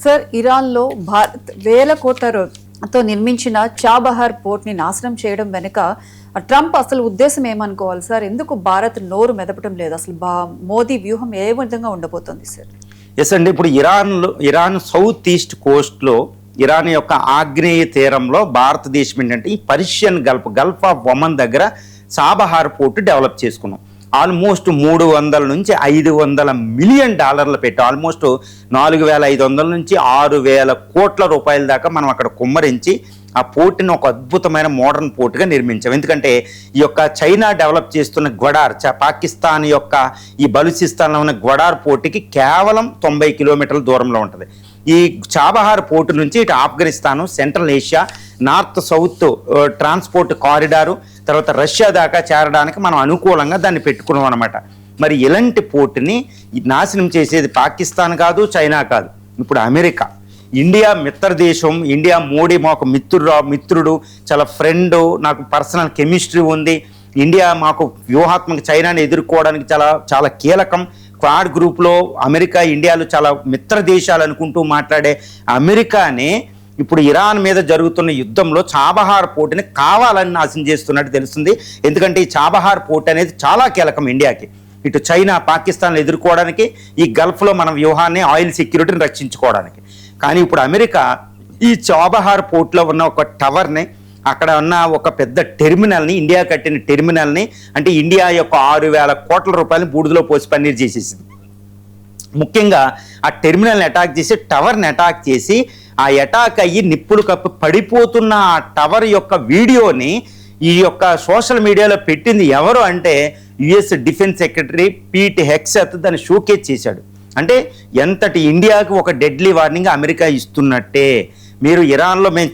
Sir, ఇరాన్లో భారత్ వేల కోట్లతో నిర్మించిన చాబహార్ పోర్ట్ని నాశనం చేయడం వెనుక ట్రంప్ అసలు ఉద్దేశం ఏమనుకోవాలి సార్? ఎందుకు భారత్ నోరు మెదపడం లేదు? అసలు మోదీ వ్యూహం ఏ విధంగా ఉండబోతోంది సార్? ఎస్ అండి, ఇప్పుడు ఇరాన్ సౌత్ ఈస్ట్ కోస్ట్లో ఇరాన్ యొక్క ఆగ్నేయ తీరంలో భారతదేశం ఏంటంటే ఈ పర్షియన్ గల్ఫ్ ఆఫ్ ఒమన్ దగ్గర చాబహార్ పోర్టు డెవలప్ చేసుకున్నాం. ఆల్మోస్ట్ 300 నుంచి 500 మిలియన్ డాలర్లు పెట్టి ఆల్మోస్ట్ 4,500 నుంచి 6,000 కోట్ల రూపాయల దాకా మనం అక్కడ కుమ్మరించి ఆ పోర్టుని ఒక అద్భుతమైన మోడర్న్ పోర్టుగా నిర్మించాం. ఎందుకంటే ఈ యొక్క చైనా డెవలప్ చేస్తున్న గ్వడార్, పాకిస్తాన్ యొక్క ఈ బలూచిస్తాన్లో ఉన్న గ్వడార్ పోర్టుకి కేవలం 90 కిలోమీటర్ల దూరంలో ఉంటుంది. ఈ చాబహార్ పోర్టు నుంచి ఇటు Afghanistan, central Asia, north south transport corridor, తర్వాత రష్యా దాకా చేరడానికి మనం అనుకూలంగా దాన్ని పెట్టుకున్నాం అనమాట. మరి ఇలాంటి పోర్టుని నాశనం చేసేది పాకిస్తాన్ కాదు, చైనా కాదు, ఇప్పుడు అమెరికా. ఇండియా మిత్ర దేశం, ఇండియా మోడీ మాకు మిత్రుడు, చాలా ఫ్రెండ్, నాకు పర్సనల్ కెమిస్ట్రీ ఉంది. ఇండియా మాకు వ్యూహాత్మక చైనాని ఎదుర్కోవడానికి చాలా చాలా కీలకం. క్వాడ్ గ్రూప్లో అమెరికా, ఇండియాలు చాలా మిత్ర దేశాలు అనుకుంటూ మాట్లాడే అమెరికానే ఇప్పుడు ఇరాన్ మీద జరుగుతున్న యుద్ధంలో చాబహార్ పోర్టుని కావాలని నాశనం చేస్తున్నట్టు తెలుస్తుంది. ఎందుకంటే ఈ చాబహార్ పోర్ట్ అనేది చాలా కీలకం ఇండియాకి, ఇటు చైనా పాకిస్తాన్లు ఎదుర్కోవడానికి, ఈ గల్ఫ్లో మన వ్యూహాన్ని, ఆయిల్ సెక్యూరిటీని రక్షించుకోవడానికి. కానీ ఇప్పుడు అమెరికా ఈ చాబహార్ పోర్ట్లో ఉన్న ఒక టవర్ని, అక్కడ ఉన్న ఒక పెద్ద టెర్మినల్ని, ఇండియా కట్టిన టెర్మినల్ని, అంటే ఇండియా యొక్క 6,000 కోట్ల రూపాయలని బూడిదలో పోసి పన్నీర్ చేసేసింది. ముఖ్యంగా ఆ టెర్మినల్ని అటాక్ చేసి, టవర్ని అటాక్ చేసి, ఆ అటాక్ అయ్యి నిప్పులు కప్పి పడిపోతున్న ఆ టవర్ యొక్క వీడియోని ఈ యొక్క సోషల్ మీడియాలో పెట్టింది ఎవరు అంటే US defence secretary Pete Hegseth దాన్ని షోకేజ్ చేశాడు. అంటే ఎంతటి ఇండియాకి ఒక డెడ్లీ వార్నింగ్ అమెరికా ఇస్తున్నట్టే. మీరు ఇరాన్లో మేము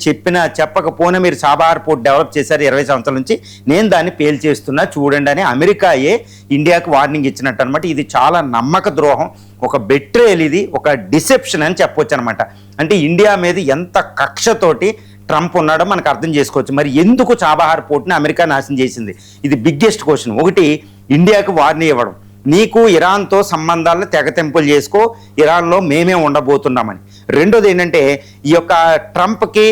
చెప్పకపోయినా మీరు చాబహార్ పోర్ట్ డెవలప్ చేశారు 20 సంవత్సరాల నుంచి, నేను దాన్ని పేల్చేస్తున్నా చూడండి అని అమెరికాయే ఇండియాకి వార్నింగ్ ఇచ్చినట్టు అనమాట. ఇది చాలా నమ్మక ద్రోహం, ఒక బెట్రేయల్, ఇది ఒక డిసెప్షన్ అని చెప్పొచ్చు అనమాట. అంటే ఇండియా మీద ఎంత కక్షతోటి ట్రంప్ ఉన్నాడో మనకు అర్థం చేసుకోవచ్చు. మరి ఎందుకు చాబహార్ పోర్ట్ని అమెరికా నాశనం చేసింది? ఇది బిగ్గెస్ట్ క్వశ్చన్. ఒకటి, ఇండియాకి వార్నింగ్ ఇవ్వడం, నీకు ఇరాన్తో సంబంధాలను తెగతెంపులు చేసుకో, ఇరాన్లో మేమే ఉండబోతున్నామని. రెండోది ఏంటంటే ఈ యొక్క ట్రంప్కి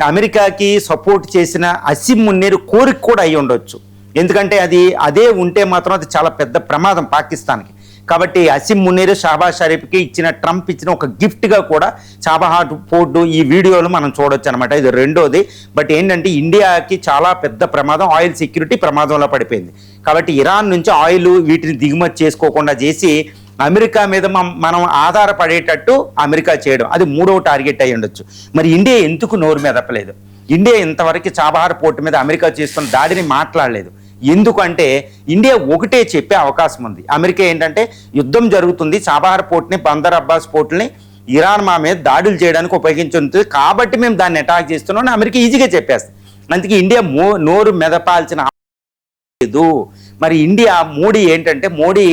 అమెరికాకి సపోర్ట్ చేసిన అసిమ్ మున్నీర్ కోరిక కూడా అయి ఉండొచ్చు. ఎందుకంటే అదే ఉంటే మాత్రం అది చాలా పెద్ద ప్రమాదం పాకిస్తాన్కి. కాబట్టి అసిమ్ మున్నీర్ షహబాజ్ షరీఫ్కి ట్రంప్ ఇచ్చిన ఒక గిఫ్ట్గా కూడా చాబహార్ పోర్టు ఈ వీడియోలు మనం చూడొచ్చు అనమాట. ఇది రెండోది. బట్ ఏంటంటే ఇండియాకి చాలా పెద్ద ప్రమాదం, ఆయిల్ సెక్యూరిటీ ప్రమాదంలో పడిపోయింది. కాబట్టి ఇరాన్ నుంచి ఆయిల్ వీటిని దిగుమతి చేసుకోకుండా చేసి అమెరికా మీద మనం ఆధారపడేటట్టు అమెరికా చేయడం, అది మూడవ టార్గెట్ అయి ఉండొచ్చు. మరి ఇండియా ఎందుకు నోరు మెదపలేదు? ఇండియా ఇంతవరకు చాబహార్ పోర్టు మీద అమెరికా చేస్తున్న దాడిని మాట్లాడలేదు. ఎందుకంటే ఇండియా ఒకటే చెప్పే అవకాశం ఉంది. అమెరికా ఏంటంటే యుద్ధం జరుగుతుంది, చాబహార్ పోర్ట్ని, బందర్ అబ్బాస్ పోర్టుని ఇరాన్ మా మీద దాడులు చేయడానికి ఉపయోగించుంటుంది, కాబట్టి మేము దాన్ని అటాక్ చేస్తున్నాం అమెరికా ఈజీగా చెప్పేస్తుంది. అందుకే ఇండియా నోరు మెదపాల్సిన లేదు. మరి ఇండియా మోడీ ఏంటంటే, మోడీ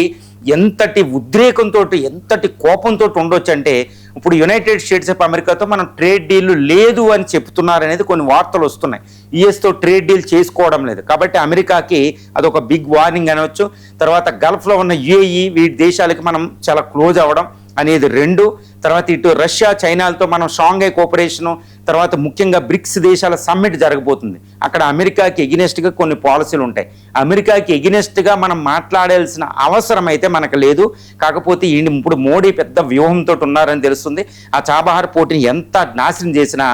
ఎంతటి ఉద్రేకంతో, ఎంతటి కోపంతో ఉండొచ్చు అంటే, ఇప్పుడు యునైటెడ్ స్టేట్స్ ఆఫ్ అమెరికాతో మనం ట్రేడ్ డీల్ లేదు అని చెప్తున్నారనేది కొన్ని వార్తలు వస్తున్నాయి. యుఎస్తో ట్రేడ్ డీల్ చేసుకోవడం లేదు. కాబట్టి అమెరికాకి అదొక బిగ్ వార్నింగ్ అనవచ్చు. తర్వాత గల్ఫ్లో ఉన్న యుఏఈ, వీటి దేశాలకి మనం చాలా క్లోజ్ అవ్వడం అనేది రెండు. తర్వాత ఇటు రష్యా, చైనాలతో మనం షాంఘై కోఆపరేషను, తర్వాత ముఖ్యంగా బ్రిక్స్ దేశాల సమ్మిట్ జరగబోతుంది. అక్కడ అమెరికాకి ఎగినెస్ట్గా కొన్ని పాలసీలు ఉంటాయి. అమెరికాకి ఎగినెస్ట్గా మనం మాట్లాడాల్సిన అవసరం అయితే మనకు లేదు. కాకపోతే ఇప్పుడు మోడీ పెద్ద వ్యూహంతో ఉన్నారని తెలుస్తుంది. ఆ చాబహార్ పోర్టుని ఎంత నాశనం చేసినా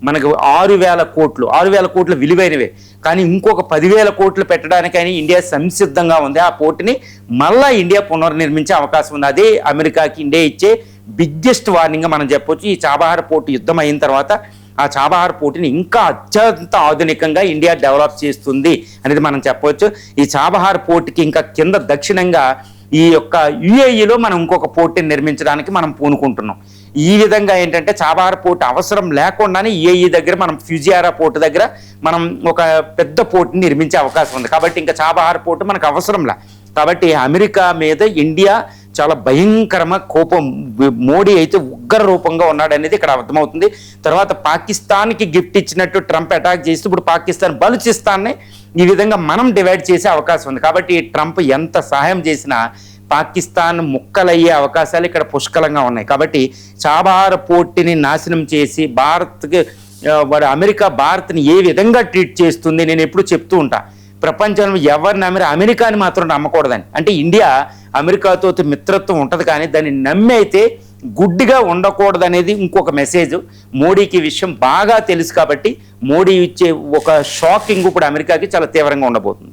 మనకు 6,000 కోట్లు విలువైనవే. కానీ ఇంకొక 10,000 కోట్లు పెట్టడానికని ఇండియా సంసిద్ధంగా ఉంది. ఆ పోర్టుని మళ్ళా ఇండియా పునర్నిర్మించే అవకాశం ఉంది. అదే అమెరికాకి ఇండియా ఇచ్చే బిగ్గెస్ట్ వార్నింగ్గా మనం చెప్పొచ్చు. ఈ చాబహార్ పోర్టు యుద్ధం అయిన తర్వాత ఆ చాబహార్ పోర్టుని ఇంకా అత్యంత ఆధునికంగా ఇండియా డెవలప్ చేస్తుంది అనేది మనం చెప్పవచ్చు. ఈ చాబహార్ పోర్టుకి ఇంకా కింద దక్షిణంగా ఈ యొక్క యుఏఈలో మనం ఇంకొక పోర్టుని నిర్మించడానికి మనం పూనుకుంటున్నాం. ఈ విధంగా ఏంటంటే చాబహార్ పోర్టు అవసరం లేకుండానే యుఏఈ దగ్గర మనం ఫ్యూజియారా పోర్టు దగ్గర మనం ఒక పెద్ద పోర్టుని నిర్మించే అవకాశం ఉంది. కాబట్టి ఇంకా చాబహార్ పోర్టు మనకు అవసరంలా. కాబట్టి అమెరికా మీద ఇండియా చాలా భయంకరమైన కోపం, మోడీ అయితే ఉగ్ర రూపంగా ఉన్నాడనేది ఇక్కడ అర్థమవుతుంది. తర్వాత పాకిస్తాన్కి గిఫ్ట్ ఇచ్చినట్టు ట్రంప్ అటాక్ చేస్తూ ఇప్పుడు పాకిస్తాన్ బలూచిస్తాన్ని ఈ విధంగా మనం డివైడ్ చేసే అవకాశం ఉంది. కాబట్టి ట్రంప్ ఎంత సహాయం చేసినా పాకిస్తాన్ ముక్కలయ్యే అవకాశాలు ఇక్కడ పుష్కలంగా ఉన్నాయి. కాబట్టి చాబహార్ పోర్టుని నాశనం చేసి భారత్కి వాడు అమెరికా భారత్ని ఏ విధంగా ట్రీట్ చేస్తుంది నేను ఎప్పుడు చెప్తూ ఉంటా. ప్రపంచంలో ఎవరిని అమెరికాని మాత్రం నమ్మకూడదని. అంటే ఇండియా అమెరికాతో మిత్రత్వం ఉంటుంది, కానీ దాన్ని నమ్మి అయితే గుడ్డిగా ఉండకూడదనేది ఇంకొక మెసేజ్. మోడీకి ఈ విషయం బాగా తెలుసు కాబట్టి మోడీ ఇచ్చే ఒక షాకింగ్ ఇప్పుడు అమెరికాకి చాలా తీవ్రంగా ఉండబోతుంది.